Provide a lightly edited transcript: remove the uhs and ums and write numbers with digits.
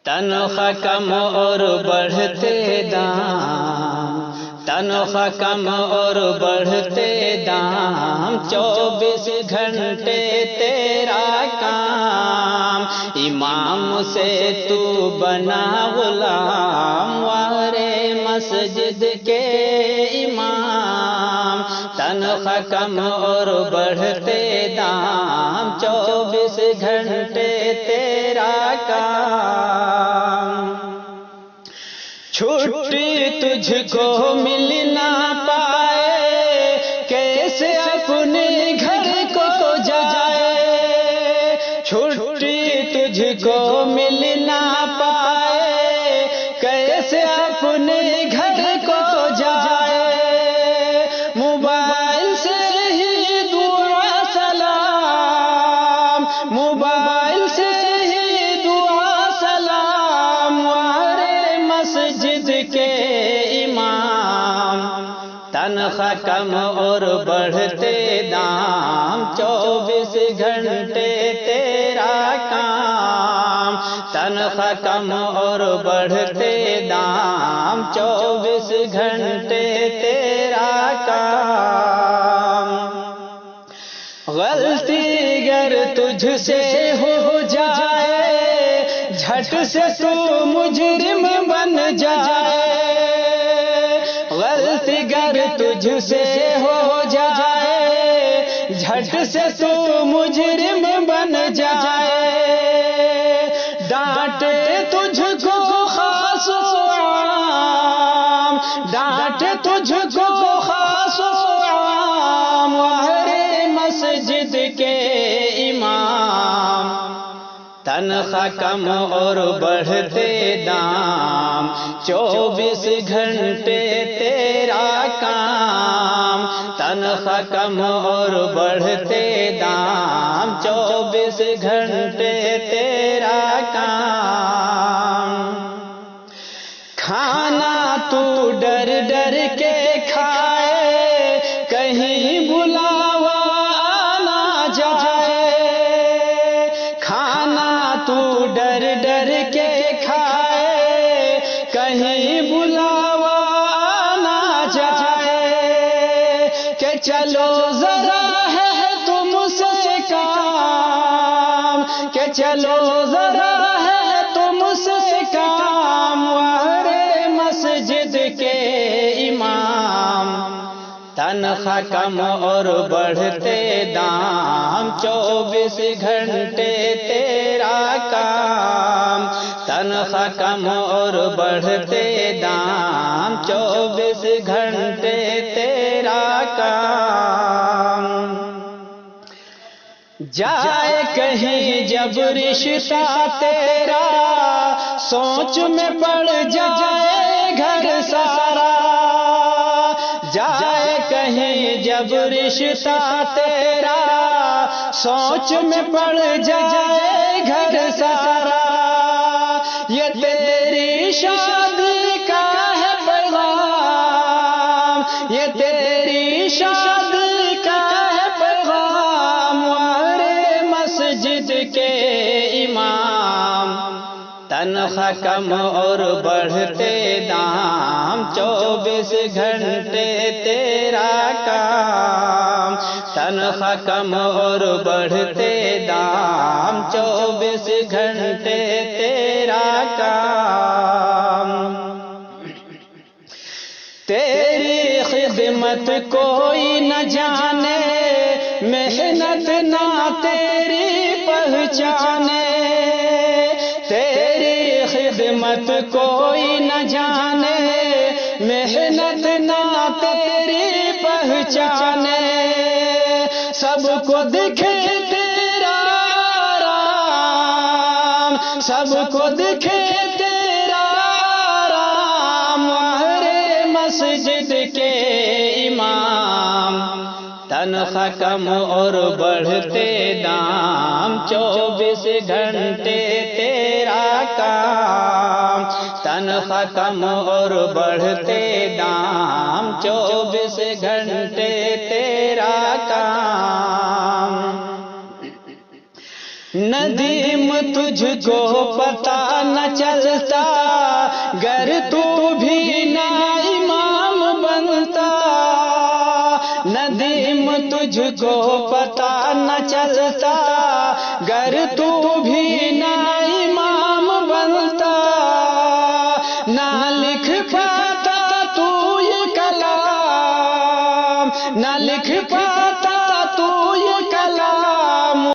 تنخواہ کم اور بڑھتے دام، تنخواہ کم اور بڑھتے دام، 24 گھنٹے تیرا کام، امام سے تو بنا غلام، وارے مسجد کے امام، تنخواہ کم اور بڑھتے دام، 24 گھنٹے تیرا کام، چھٹی تجھ کو مل نہ پائے، کیسے اپنے گھر کو جائے، چھٹی تجھ کو مل نہ پائے، کیسے اپنے گھر کو جائے، موبائل سے ہی دعا سلام، موبائل سے ہی دعا سلام، وارے مسجد کے امام، تنخواہ کم اور بڑھتے دام، 24 گھنٹے تیرا کام، تنخواہ کم اور بڑھتے دام، 24 گھنٹے تیرا کام، غلطی گر تجھ سے ہو جائے، جھٹ سے تو مجرم بن جائے، غلطی گر تجھ سے ہو جائے، جھٹ سے تو مجرم بن جائے، ڈانٹے تجھ کو خاص و عام، ڈانٹے تجھ کو خاص و عام، وارے مسجد کے امام، تنخواہ کم اور بڑھتے دام، 24 گھنٹے تیرا کام، تنخواہ کم اور بڑھتے دام، 24 گھنٹے تیرا کام، کھانا تو ڈر ڈر کے کھائے، کہیں بلاوا نہ جائے، کھانا تو ڈر ڈر کے کھائے، کہیں بلاوا نہ جائے، کہ چلو ذرا ہے تم سے کام، کہ چلو ذرا ہے تم سے کام، وارے مسجد کے امام، تنخواہ کم اور بڑھتے دام، 24 گھنٹے تیرا کام، تنخواہ کم اور بڑھتے دام، 24 گھنٹے تیرا کام، جائے کہیں جب رشتہ تیرا، سوچ میں پڑ جائے گھر سارا، جائے کہیں جب رشتہ تیرا، سوچ میں پڑ جائے گھر سارا، یہ تیری شادی کا ہے پیغام، یہ تیری شادی کا ہے پیغام، وارے مسجد کے امام، تنخواہ کم اور بڑھتے دام، 24 گھنٹے تیرا کام، تنخواہ کم اور بڑھتے دام، 24 گھنٹے تیرا کام، تیری خدمت کوئی نہ جانے، محنت نہ تیری پہچانے، تیری خدمت کوئی نہ جانے، محنت نہ تیری پہچانے، سب کو دکھے تیرا آرام، سب کو دکھے تیرا آرام، وارے مسجد کے امام، تنخواہ کم اور بڑھتے دام، 24 گھنٹے تیرا کام، تنخواہ کم اور بڑھتے دام، 24 گھنٹے تیرا کام، ندیم تجھ کو پتا نہ چلتا گر تو بھی نہ امام بنتا، ندیم تجھ کو پتا نہ چلتا گر تو بھی نہ امام بنتا، نہ لکھ پاتا تو یہ کلام، نہ لکھ پاتا